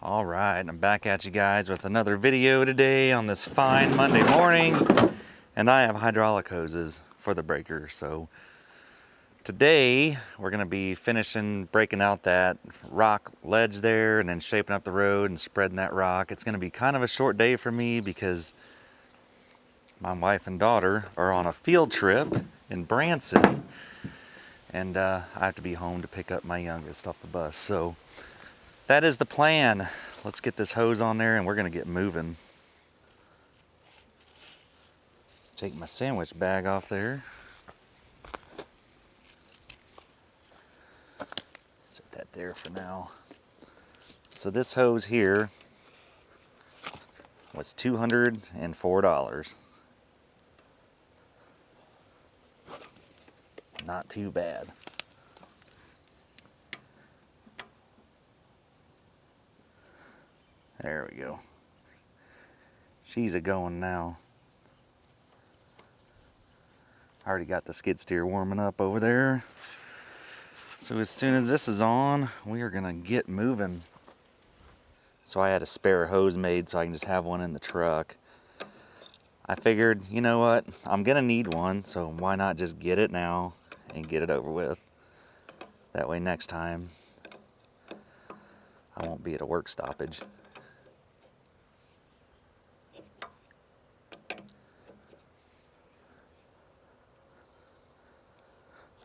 All right, I'm back at you guys with another video today on this fine Monday morning, and I have hydraulic hoses for the breaker. So today we're going to be finishing breaking out that rock ledge there and then shaping up the road and spreading that rock. It's going to be kind of a short day for me because my wife and daughter are on a field trip in Branson, and I have to be home to pick up my youngest off the bus. So that is the plan. Let's get this hose on there and we're gonna get moving. Take my sandwich bag off there. Set that there for now. So this hose here was $204. Not too bad. There we go. She's a going now. I already got the skid steer warming up over there. So as soon as this is on, we are gonna get moving. So I had a spare hose made so I can just have one in the truck. I figured, you know what, I'm gonna need one, so why not just get it now and get it over with. That way next time I won't be at a work stoppage.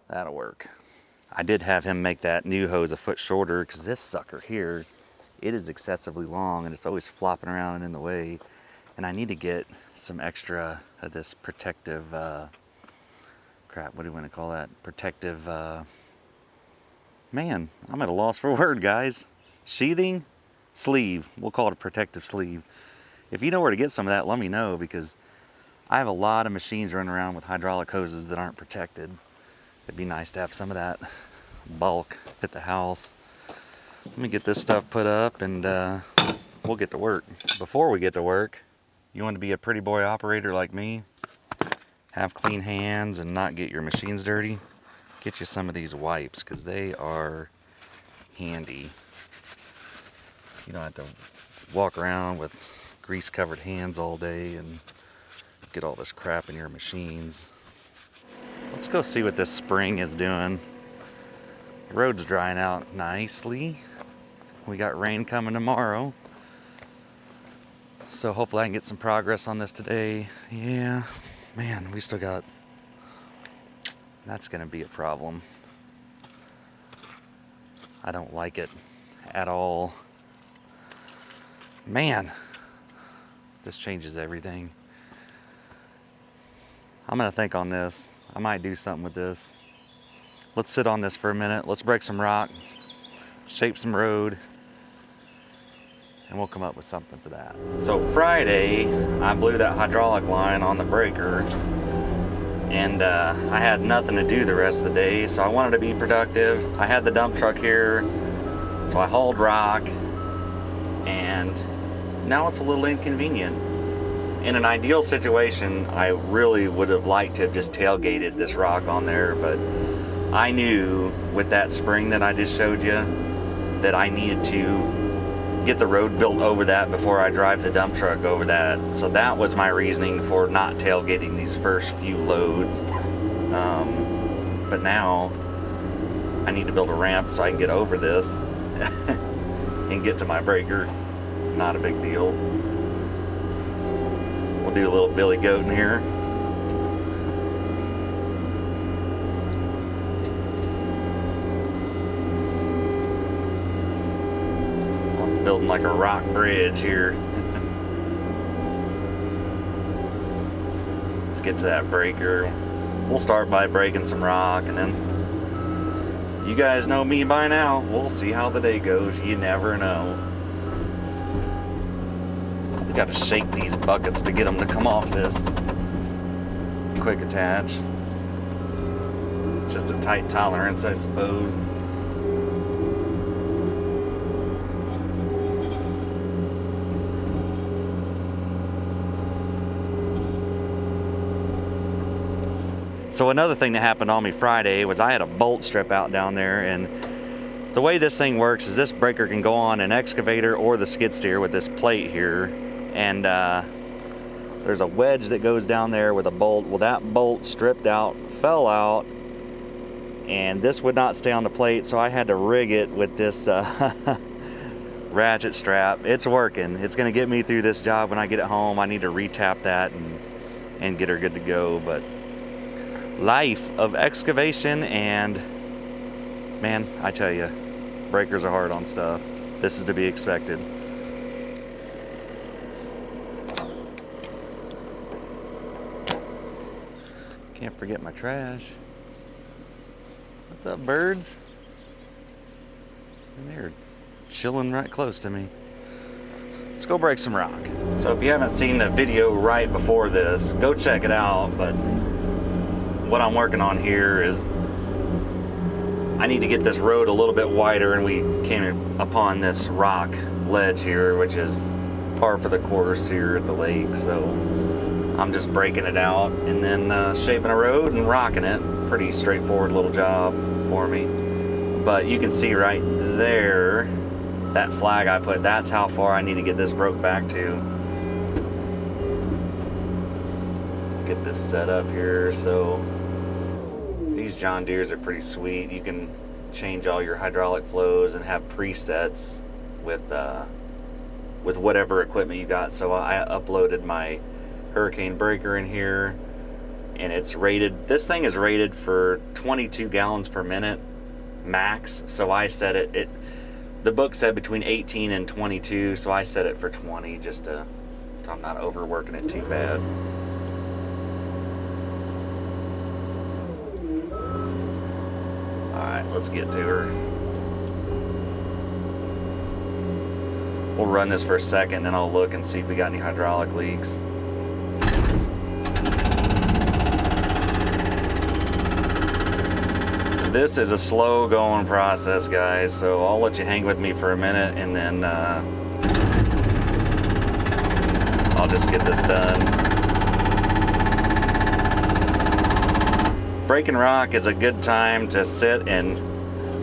That'll work. I did have him make that new hose a foot shorter because this sucker here, it is excessively long and it's always flopping around and in the way. And I need to get some extra of this protective, crap, what do you want to call that? Protective, man, I'm at a loss for a word, guys. Sheathing? Sleeve. We'll call it a protective sleeve. If you know where to get some of that, let me know, because I have a lot of machines running around with hydraulic hoses that aren't protected. It'd be nice to have some of that bulk at the house. Let me get this stuff put up and we'll get to work. Before we get to work, you want to be a pretty boy operator like me, have clean hands and not get your machines dirty, get you some of these wipes because they are handy. You don't have to walk around with grease covered hands all day and get all this crap in your machines. Let's go see what this spring is doing. The road's drying out nicely. We got rain coming tomorrow. So hopefully I can get some progress on this today. Yeah, man, we still got, that's gonna be a problem. I don't like it at all. Man, this changes everything. I'm gonna think on this. I might do something with this. Let's sit on this for a minute. Let's break some rock, shape some road, and we'll come up with something for that. So Friday, I blew that hydraulic line on the breaker, and I had nothing to do the rest of the day, so I wanted to be productive. I had the dump truck here, so I hauled rock, and now it's a little inconvenient. In an ideal situation, I really would have liked to have just tailgated this rock on there, but I knew with that spring that I just showed you that I needed to get the road built over that before I drive the dump truck over that. So that was my reasoning for not tailgating these first few loads. But now I need to build a ramp so I can get over this and get to my breaker. Not a big deal. Do a little billy goat in here. I'm building like a rock bridge here. Let's get to that breaker. We'll start by breaking some rock, and then you guys know me by now. We'll see how the day goes. You never know. Got to shake these buckets to get them to come off this quick attach. Just a tight tolerance, I suppose. So another thing that happened on me Friday was I had a bolt strip out down there, and The way this thing works is this breaker can go on an excavator or the skid steer with this plate here, and there's a wedge that goes down there with a bolt. Well, that bolt stripped out, fell out, and this would not stay on the plate, so I had to rig it with this ratchet strap. It's working. It's gonna get me through this job when I get it home. I need to retap that and get her good to go. But life of excavation, and man, I tell you, breakers are hard on stuff. This is to be expected. Can't forget my trash. What's up, birds? And they're chilling right close to me. Let's go break some rock. So if you haven't seen the video right before this, go check it out. But what I'm working on here is I need to get this road a little bit wider, and we came upon this rock ledge here, which is par for the course here at the lake. So I'm just breaking it out and then shaping a road and rocking it. Pretty straightforward little job for me. But you can see right there, that flag I put, that's how far I need to get this broke back to. Let's get this set up here. So these John Deeres are pretty sweet. You can change all your hydraulic flows and have presets with whatever equipment you got. So I uploaded my Hurricane breaker in here, and it's rated, this thing is rated for 22 gallons per minute max. So I set it, the book said between 18 and 22, so I set it for 20 just so I'm not overworking it too bad. Alright, let's get to her. We'll run this for a second, then I'll look and see if we got any hydraulic leaks. This is a slow going process, guys, so I'll let you hang with me for a minute, and then I'll just get this done. Breaking rock is a good time to sit and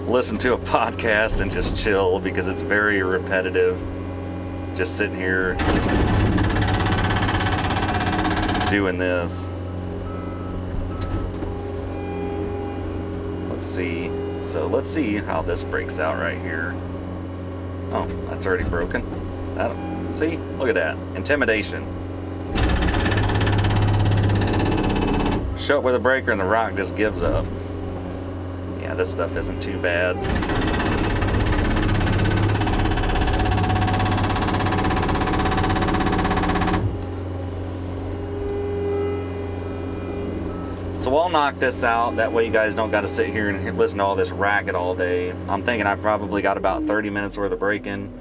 listen to a podcast and just chill, because it's very repetitive. Just sitting here doing this. See, so let's see how this breaks out right here. Oh, that's already broken. See, look at that, intimidation. Show up with a breaker and the rock just gives up. Yeah, this stuff isn't too bad. So I'll knock this out, that way you guys don't got to sit here and listen to all this racket all day. I'm thinking I probably got about 30 minutes worth of breaking,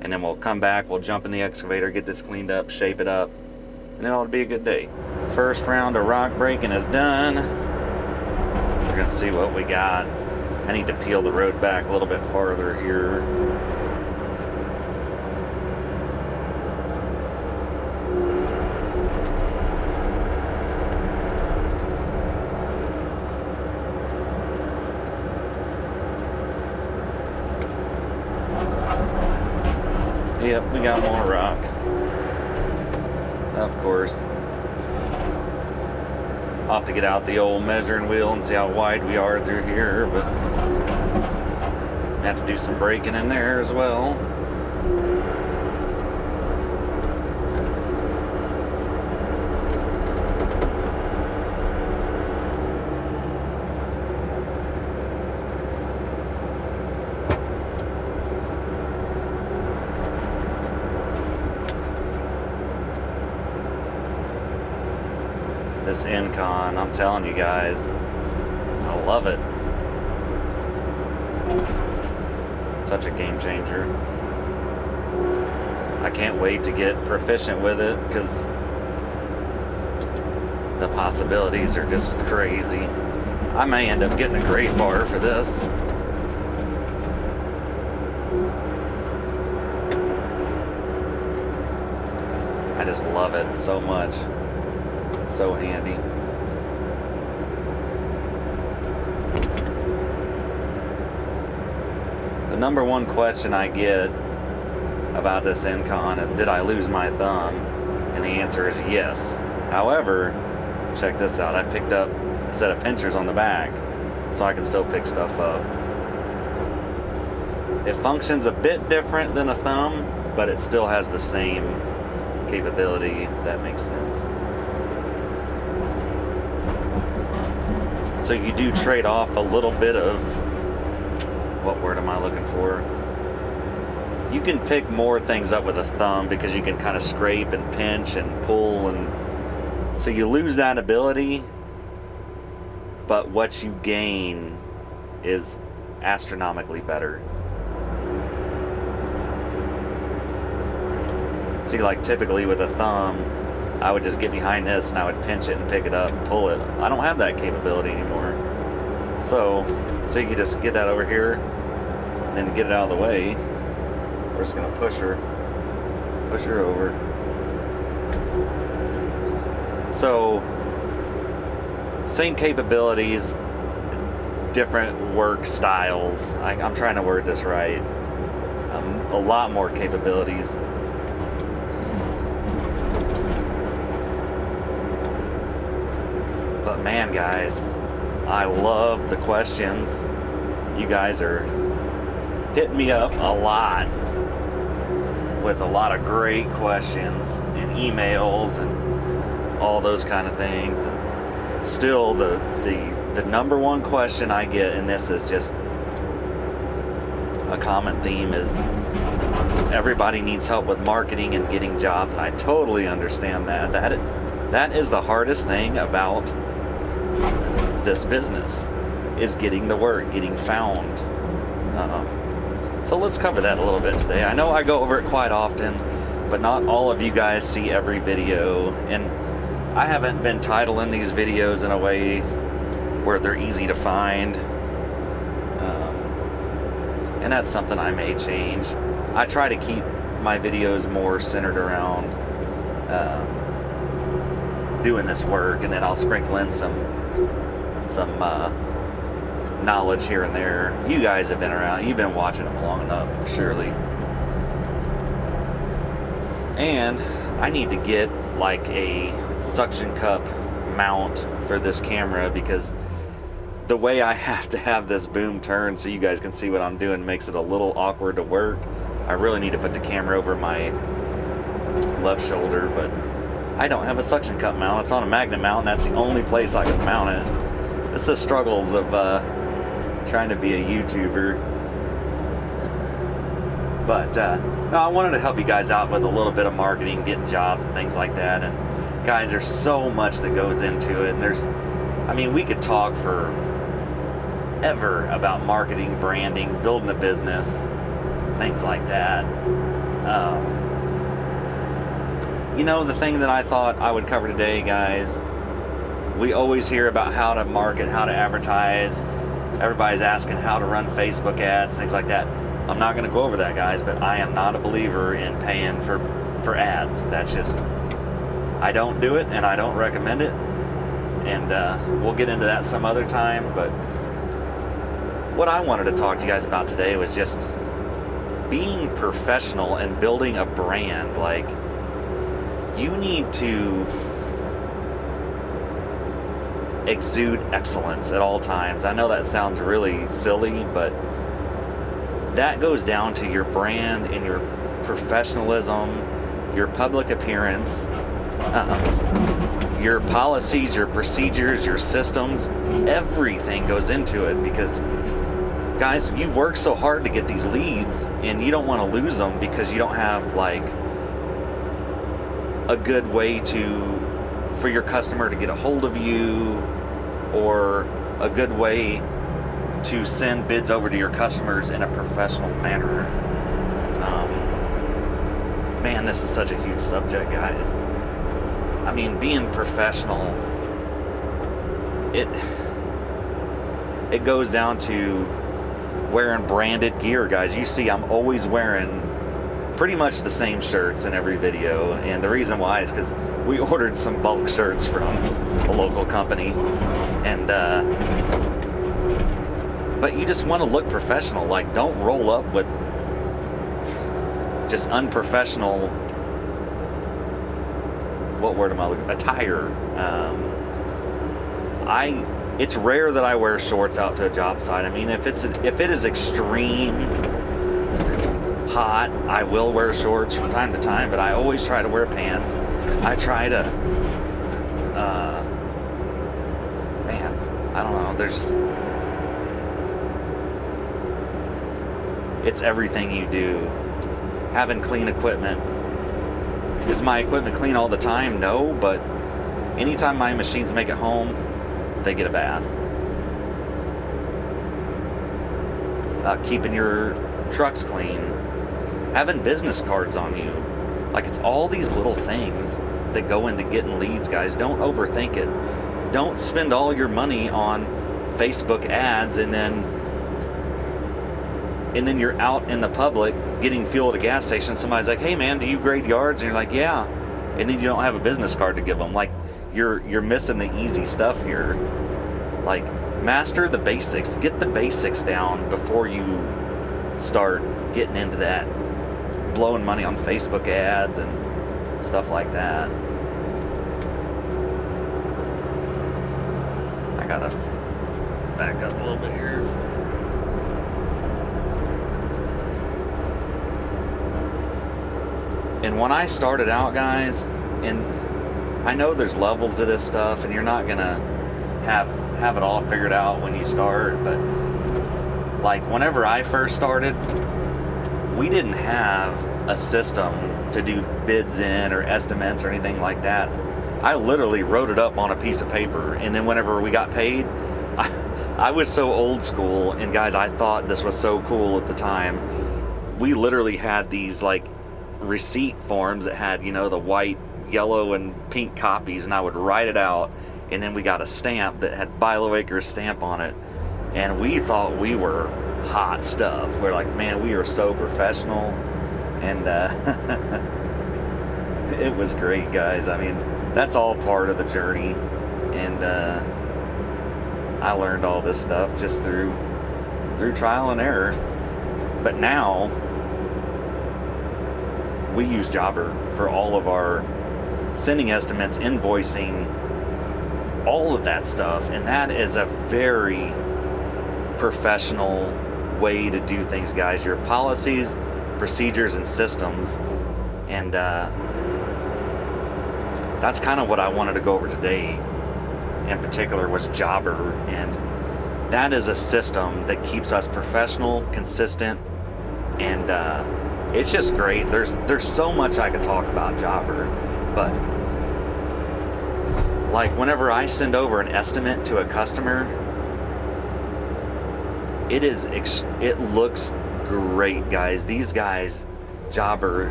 and then we'll come back, we'll jump in the excavator, get this cleaned up, shape it up, and then it'll be a good day. First round of rock breaking is done. We're gonna see what we got. I need to peel the road back a little bit farther here. Yep, we got more rock. Of course. I'll have to get out the old measuring wheel and see how wide we are through here, but I have to do some braking in there as well. This Incon, I'm telling you guys, I love it. Such a game changer. I can't wait to get proficient with it, because the possibilities are just crazy. I may end up getting a grade bar for this. I just love it so much. It's so handy. number one question I get about this Incon is, did I lose my thumb? And the answer is yes. However, check this out. I picked up a set of pinchers on the back, so I can still pick stuff up. It functions a bit different than a thumb, but it still has the same capability, if that makes sense. So you do trade off a little bit of, what word am I looking for? You can pick more things up with a thumb because you can kind of scrape and pinch and pull, and so you lose that ability, but what you gain is astronomically better. See, like typically with a thumb, I would just get behind this and I would pinch it and pick it up and pull it. I don't have that capability anymore. So you just get that over here and then get it out of the way. We're just gonna push her over. So, same capabilities, different work styles. I'm trying to word this right. A lot more capabilities. But man, guys, I love the questions. You guys are hitting me up a lot with a lot of great questions and emails and all those kind of things. And still, the number one question I get, and this is just a common theme, is everybody needs help with marketing and getting jobs. And I totally understand that. That is the hardest thing about this business, is getting the work, getting found. So let's cover that a little bit today. I know I go over it quite often, but not all of you guys see every video, and I haven't been titling these videos in a way where they're easy to find, and that's something I may change. I try to keep my videos more centered around doing this work, and then I'll sprinkle in some knowledge here and there. You guys have been around, you've been watching them long enough, surely. And I need to get like a suction cup mount for this camera, because the way I have to have this boom turn so you guys can see what I'm doing makes it a little awkward to work. I really need to put the camera over my left shoulder, but I don't have a suction cup mount. It's on a magnet mount, and that's the only place I can mount it. It's the struggles of trying to be a YouTuber. But no, I wanted to help you guys out with a little bit of marketing, getting jobs and things like that. And guys, there's so much that goes into it. And we could talk for ever about marketing, branding, building a business, things like that. The thing that I thought I would cover today, guys, we always hear about how to market, how to advertise. Everybody's asking how to run Facebook ads, things like that. I'm not going to go over that, guys, but I am not a believer in paying for ads. That's just, I don't do it, and I don't recommend it. And we'll get into that some other time. But what I wanted to talk to you guys about today was just being professional and building a brand. Like, you need to exude excellence at all times. I know that sounds really silly, but that goes down to your brand and your professionalism, your public appearance, your policies, your procedures, your systems. Everything goes into it, because guys, you work so hard to get these leads, and you don't want to lose them because you don't have like a good way for your customer to get a hold of you, or a good way to send bids over to your customers in a professional manner. Man, this is such a huge subject, guys. Being professional, it goes down to wearing branded gear, guys. You see, I'm always wearing pretty much the same shirts in every video, and the reason why is because we ordered some bulk shirts from a local company, and but you just want to look professional. Like, don't roll up with just unprofessional, what word am I looking, attire. It's rare that I wear shorts out to a job site. I mean, if it is extreme hot, I will wear shorts from time to time, but I always try to wear pants. I try to, I don't know, there's just, it's everything you do. Having clean equipment. Is my equipment clean all the time? No, but anytime my machines make it home, they get a bath. Keeping your trucks clean. Having business cards on you. Like, it's all these little things that go into getting leads, guys. Don't overthink it. Don't spend all your money on Facebook ads and then you're out in the public getting fuel at a gas station. Somebody's like, hey man, do you grade yards? And you're like, yeah. And then you don't have a business card to give them. Like, you're missing the easy stuff here. Like, master the basics. Get the basics down before you start getting into that blowing money on Facebook ads and stuff like that. I gotta back up a little bit here. And when I started out, guys, and I know there's levels to this stuff, and you're not gonna have it all figured out when you start, but like whenever I first started, we didn't have a system to do bids in or estimates or anything like that. I literally wrote it up on a piece of paper, and then whenever we got paid, I was so old school, and guys, I thought this was so cool at the time. We literally had these like receipt forms that had, you know, the white, yellow, and pink copies, and I would write it out, and then we got a stamp that had Bilo Acres stamp on it, and we thought we were hot stuff. We're like, man, we are so professional, and it was great, guys. I mean, that's all part of the journey, and I learned all this stuff just through trial and error. But now we use Jobber for all of our sending estimates, invoicing, all of that stuff, and that is a very professional way to do things, guys. Your policies, procedures, and systems, and that's kind of what I wanted to go over today in particular, was Jobber, and that is a system that keeps us professional, consistent, and it's just great. There's so much I could talk about Jobber, but like whenever I send over an estimate to a customer, it looks great, guys. These guys, Jobber,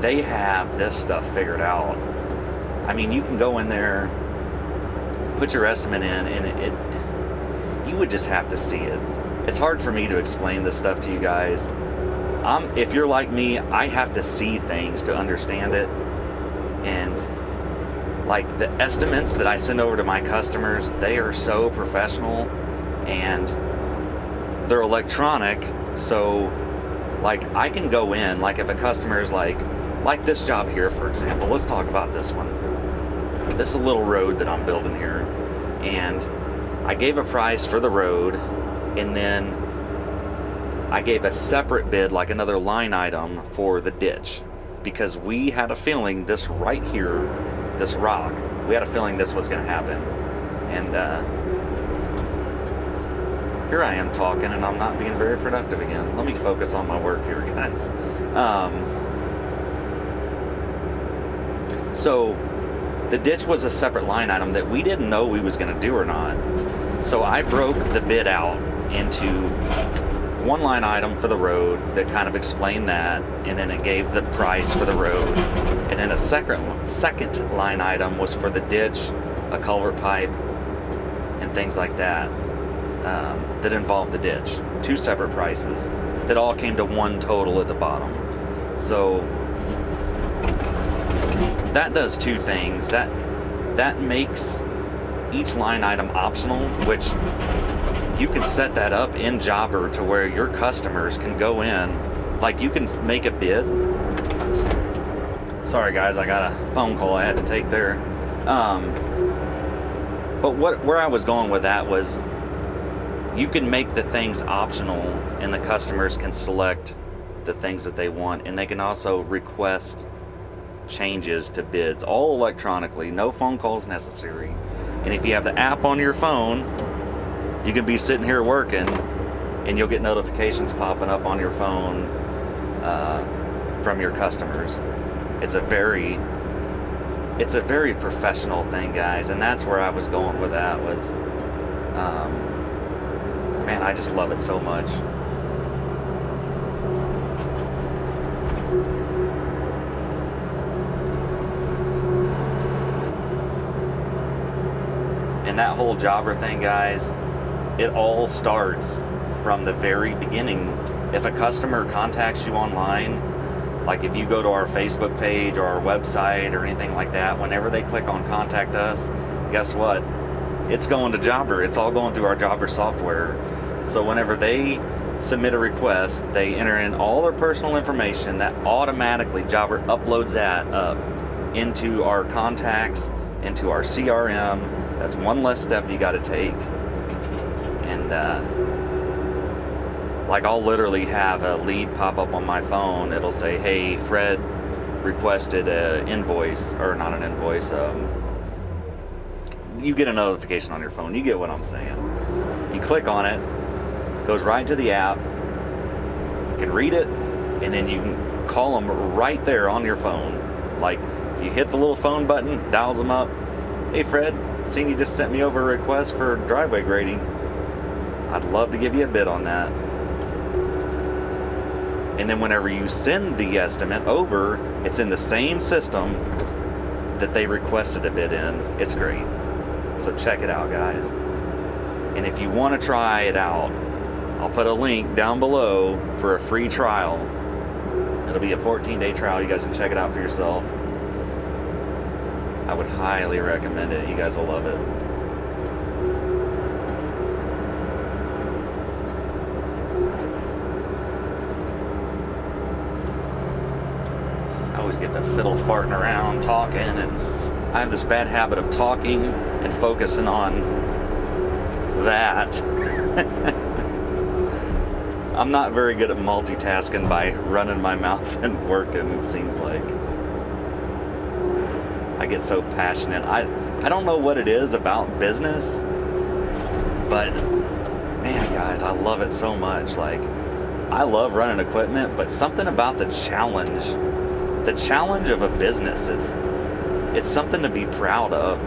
they have this stuff figured out. I mean, you can go in there, put your estimate in, and you would just have to see it. It's hard for me to explain this stuff to you guys. If you're like me, I have to see things to understand it. And like the estimates that I send over to my customers, they are so professional, and they're electronic. So like I can go in, like if a customer's like this job here, for example, let's talk about this one. This is a little road that I'm building here, and I gave a price for the road, and then I gave a separate bid, like another line item, for the ditch, because we had a feeling this right here, this rock, we had a feeling this was going to happen. And here I am talking, and I'm not being very productive again. Let me focus on my work here, guys. So the ditch was a separate line item that we didn't know we was going to do or not. So I broke the bid out into one line item for the road that kind of explained that, and then it gave the price for the road, and then a second line item was for the ditch, a culvert pipe, and things like that that involved the ditch. Two separate prices that all came to one total at the bottom. So that does two things. That makes each line item optional, which you can set that up in Jobber to where your customers can go in, like you can make a bid. Sorry guys, I got a phone call I had to take there. But where I was going with that was, you can make the things optional and the customers can select the things that they want, and they can also request changes to bids all electronically, no phone calls necessary. And if you have the app on your phone, you can be sitting here working and you'll get notifications popping up on your phone from your customers. It's a very professional thing, guys, and that's where I was going with that was, man, I just love it so much. And that whole Jobber thing, guys, it all starts from the very beginning. If a customer contacts you online, like if you go to our Facebook page or our website or anything like that, whenever they click on contact us, guess what? It's going to Jobber. It's all going through our Jobber software. So whenever they submit a request, they enter in all their personal information. That automatically Jobber uploads that up into our contacts, into our CRM. That's one less step you got to take. And like I'll literally have a lead pop up on my phone. It'll say, hey, Fred requested an invoice, or not an invoice. You get a notification on your phone. You get what I'm saying. You click on it, goes right to the app. You can read it, and then you can call them right there on your phone. Like you hit the little phone button, dials them up. Hey, Fred, seen you just sent me over a request for driveway grading. I'd love to give you a bid on that. And then whenever you send the estimate over, it's in the same system that they requested a bid in. It's great. So check it out, guys. And if you want to try it out, I'll put a link down below for a free trial. It'll be a 14-day trial. You guys can check it out for yourself. I would highly recommend it. You guys will love it. I always get to fiddle farting around talking, and I have this bad habit of talking and focusing on that. I'm not very good at multitasking by running my mouth and working, it seems like. I get so passionate. I don't know what it is about business, but man, guys, I love it so much. Like, I love running equipment, but something about the challenge of a business it's something to be proud of,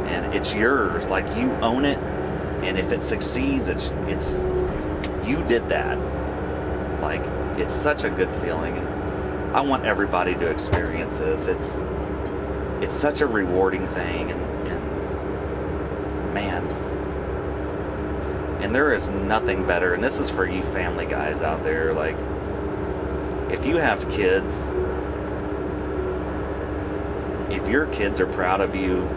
and it's yours. Like, you own it, and if it succeeds, it's you did that. Like, it's such a good feeling, and I want everybody to experience this. It's such a rewarding thing, and man, and there is nothing better, and this is for you family guys out there. Like, if you have kids, if your kids are proud of you,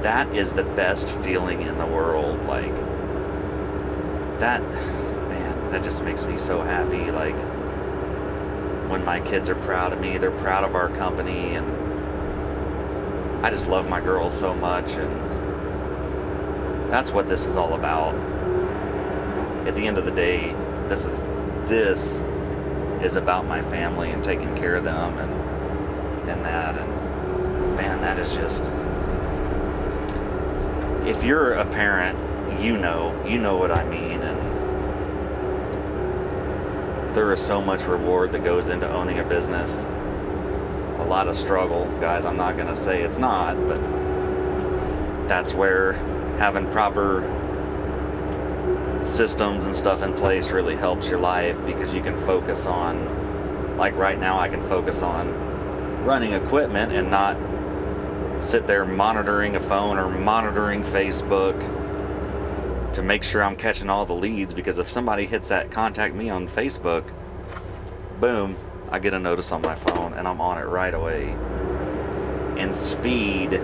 that is the best feeling in the world. Like, that, man, that just makes me so happy. Like, when my kids are proud of me, they're proud of our company, and I just love my girls so much, and that's what this is all about. At the end of the day, this is about my family and taking care of them, and that, and man, that is just, if you're a parent, you know what I mean, and there is so much reward that goes into owning a business. A lot of struggle, guys. I'm not going to say it's not, but that's where having proper systems and stuff in place really helps your life, because you can focus on, like right now, I can focus on running equipment and not sit there monitoring a phone or monitoring Facebook to make sure I'm catching all the leads, because if somebody hits that contact me on Facebook, boom, I get a notice on my phone and I'm on it right away. And speed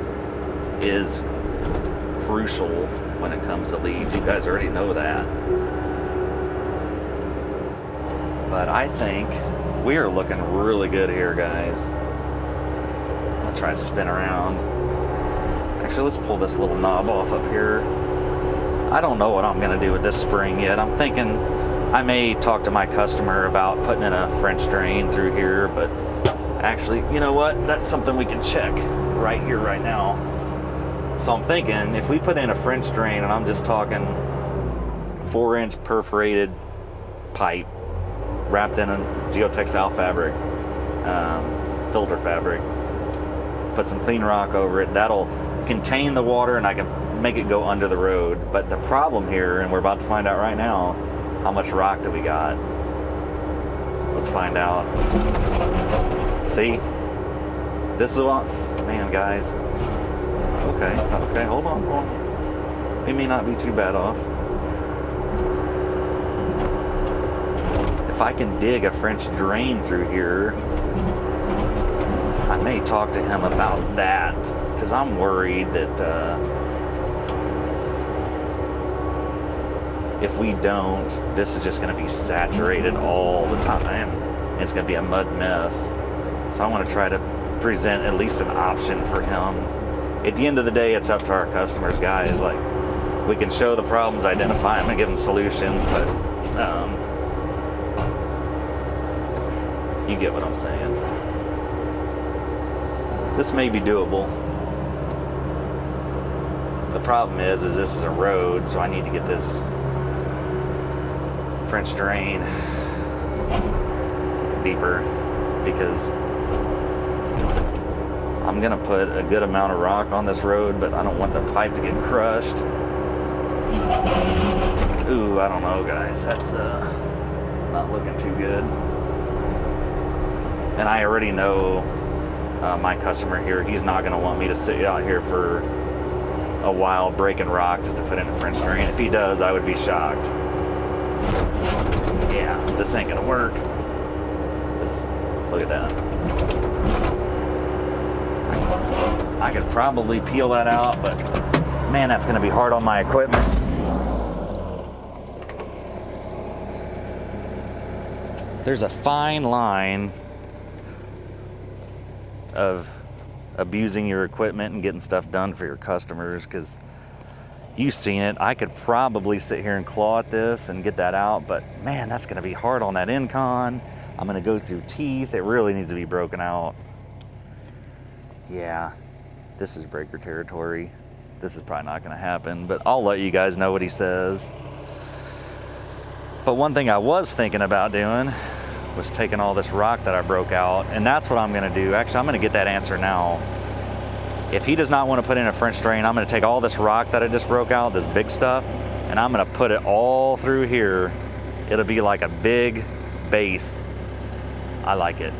is crucial when it comes to leaves. You guys already know that. But I think we are looking really good here, guys. I'll try to spin around. Actually, let's pull this little knob off up here. I don't know what I'm gonna do with this spring yet. I'm thinking I may talk to my customer about putting in a French drain through here, but actually, you know what? That's something we can check right here, right now. So I'm thinking if we put in a French drain, and I'm just talking 4-inch perforated pipe wrapped in a geotextile fabric, filter fabric, put some clean rock over it, that'll contain the water and I can make it go under the road. But the problem here, and we're about to find out right now, how much rock do we got? Let's find out. See? This is what, man, guys. Okay, hold on. We may not be too bad off. If I can dig a French drain through here, I may talk to him about that, because I'm worried that if we don't, this is just going to be saturated all the time. It's going to be a mud mess. So I want to try to present at least an option for him. At the end of the day, it's up to our customers, guys. Like, we can show the problems, identify them, and give them solutions, but you get what I'm saying. This may be doable. The problem is this is a road, so I need to get this French drain deeper, because I'm gonna put a good amount of rock on this road, but I don't want the pipe to get crushed. Ooh, I don't know, guys. That's not looking too good. And I already know my customer here, he's not gonna want me to sit out here for a while breaking rock just to put in a French drain. If he does, I would be shocked. Yeah, this ain't gonna work. Look at that. I could probably peel that out, but man, that's gonna be hard on my equipment. There's a fine line of abusing your equipment and getting stuff done for your customers, because you've seen it. I could probably sit here and claw at this and get that out, but man, that's gonna be hard on that incon. I'm gonna go through teeth. It really needs to be broken out. Yeah, this is breaker territory. This is probably not gonna happen, but I'll let you guys know what he says. But one thing I was thinking about doing was taking all this rock that I broke out, and that's what I'm gonna do. Actually, I'm gonna get that answer now. If he does not want to put in a French drain, I'm gonna take all this rock that I just broke out, this big stuff, and I'm gonna put it all through here. It'll be like a big base. I like it.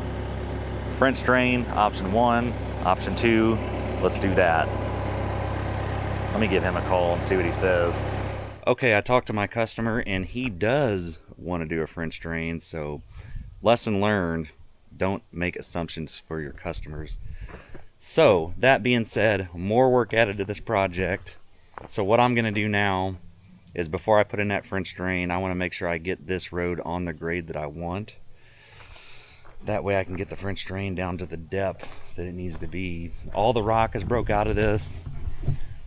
French drain, option 1, option 2, let's do that. Let me give him a call and see what he says. Okay, I talked to my customer and he does want to do a French drain, so lesson learned, don't make assumptions for your customers. So that being said, more work added to this project. So what I'm gonna do now is, before I put in that French drain, I want to make sure I get this road on the grade that I want. That way I can get the French drain down to the depth that it needs to be. All the rock is broke out of this.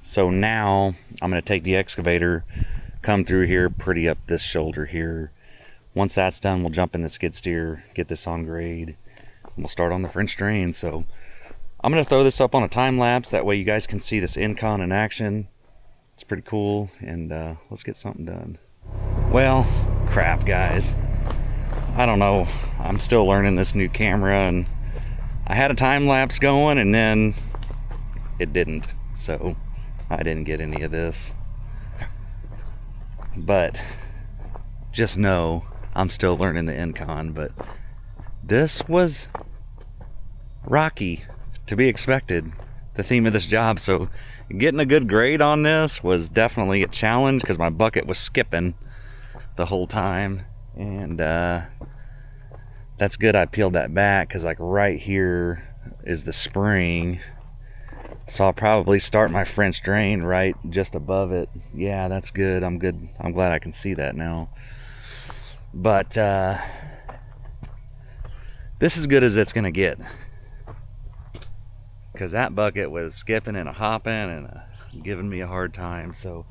So now I'm gonna take the excavator, come through here, pretty up this shoulder here. Once that's done, we'll jump in the skid steer, get this on grade, and we'll start on the French drain. So I'm gonna throw this up on a time lapse, that way you guys can see this incon in action. It's pretty cool, and let's get something done. Well, crap, guys. I don't know, I'm still learning this new camera, and I had a time lapse going and then it didn't, so I didn't get any of this. But just know I'm still learning the incon, but this was rocky, to be expected, the theme of this job. So getting a good grade on this was definitely a challenge, because my bucket was skipping the whole time. And that's good I peeled that back, because like right here is the spring, So I'll probably start my French drain right just above it. Yeah, that's good. I'm good. I'm glad I can see that now. But this is good as it's gonna get, because that bucket was skipping and a hopping and giving me a hard time. So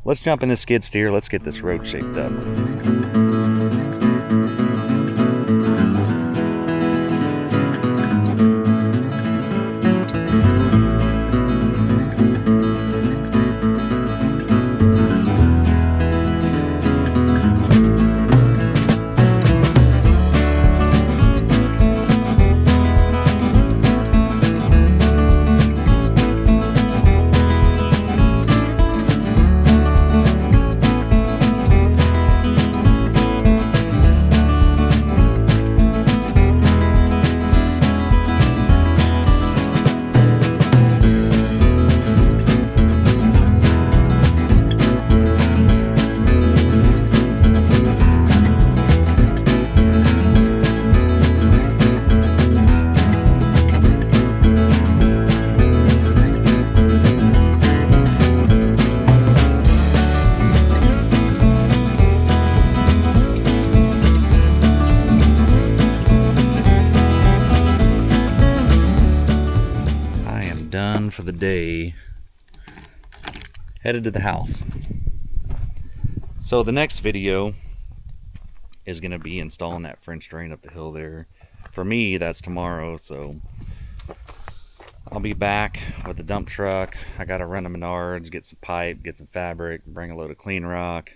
let's jump in the skid steer. Let's get this road shaped up. Done for the day. Headed to the house. So the next video is going to be installing that French drain up the hill there. For me, that's tomorrow, so I'll be back with the dump truck. I got to run to Menards, get some pipe, get some fabric, bring a load of clean rock.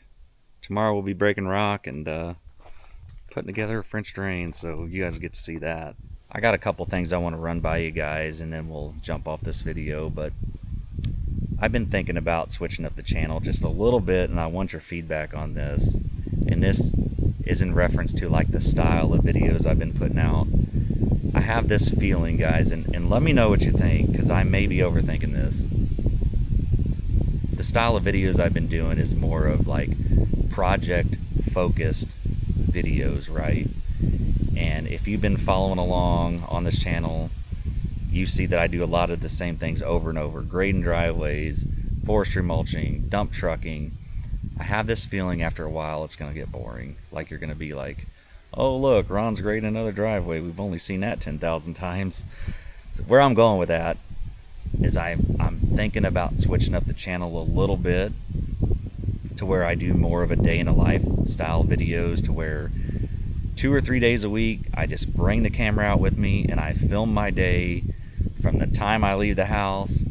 Tomorrow we'll be breaking rock and putting together a French drain, so you guys get to see that. I got a couple things I want to run by you guys and then we'll jump off this video, but I've been thinking about switching up the channel just a little bit and I want your feedback on this. And this is in reference to like the style of videos I've been putting out. I have this feeling, guys, and let me know what you think, because I may be overthinking this. The style of videos I've been doing is more of like project focused videos, right? And if you've been following along on this channel, you see that I do a lot of the same things over and over. Grading driveways, forestry mulching, dump trucking. I have this feeling after a while it's going to get boring. Like you're going to be like, oh look, Ron's grading another driveway. We've only seen that 10,000 times. Where I'm going with that is I'm thinking about switching up the channel a little bit to where I do more of a day in a life style videos, to where 2 or 3 days a week I just bring the camera out with me and I film my day from the time I leave the house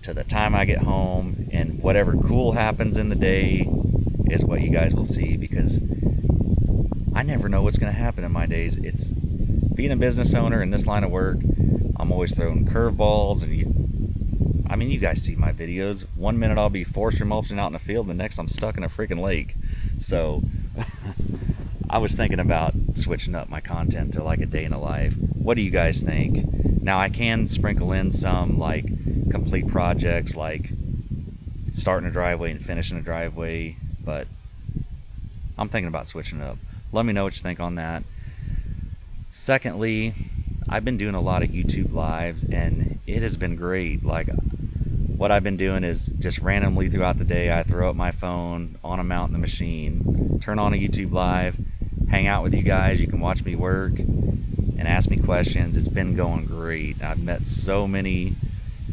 to the time I get home, and whatever cool happens in the day is what you guys will see, because I never know what's going to happen in my days. It's being a business owner in this line of work, I'm always throwing curveballs, and you guys see my videos. One minute I'll be forestry mulching out in the field, the next I'm stuck in a freaking lake. So I was thinking about switching up my content to like a day in a life. What do you guys think? Now I can sprinkle in some like complete projects, like starting a driveway and finishing a driveway, but I'm thinking about switching it up. Let me know what you think on that. Secondly, I've been doing a lot of YouTube lives and it has been great. Like what I've been doing is just randomly throughout the day, I throw up my phone on a mount in the machine, turn on a YouTube live, hang out with you guys. You can watch me work and ask me questions. It's been going great. I've met so many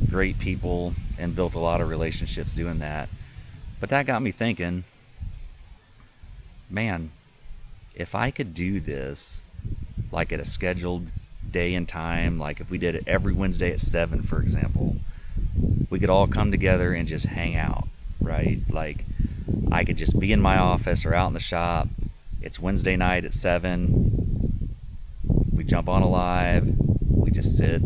great people and built a lot of relationships doing that. But that got me thinking, man, if I could do this like at a scheduled day and time, like if we did it every Wednesday at 7, for example, we could all come together and just hang out, right? Like I could just be in my office or out in the shop. It's Wednesday night at 7. We jump on a live. We just sit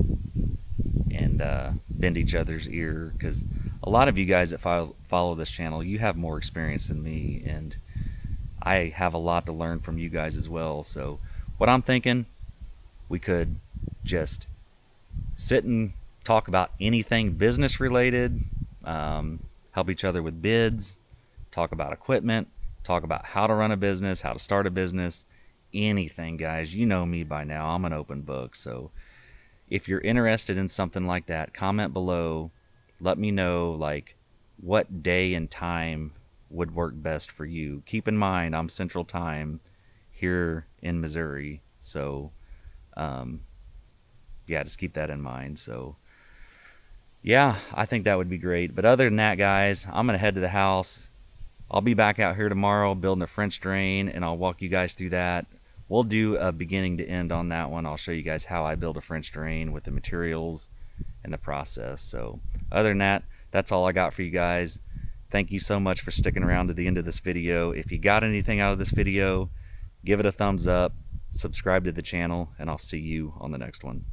and bend each other's ear, because a lot of you guys that follow this channel, you have more experience than me, and I have a lot to learn from you guys as well. So what I'm thinking, we could just sit and talk about anything business related, help each other with bids, talk about equipment, talk about how to run a business, how to start a business, anything, guys. You know me by now, I'm an open book. So if you're interested in something like that, comment below let me know like what day and time would work best for you. Keep in mind, I'm Central Time here in Missouri, so yeah, just keep that in mind. So yeah, I think that would be great. But other than that, guys, I'm gonna head to the house. I'll be back out here tomorrow building a French drain, and I'll walk you guys through that. We'll do a beginning to end on that one. I'll show you guys how I build a French drain with the materials and the process. So other than that, that's all I got for you guys. Thank you so much for sticking around to the end of this video. If you got anything out of this video, give it a thumbs up, subscribe to the channel, and I'll see you on the next one.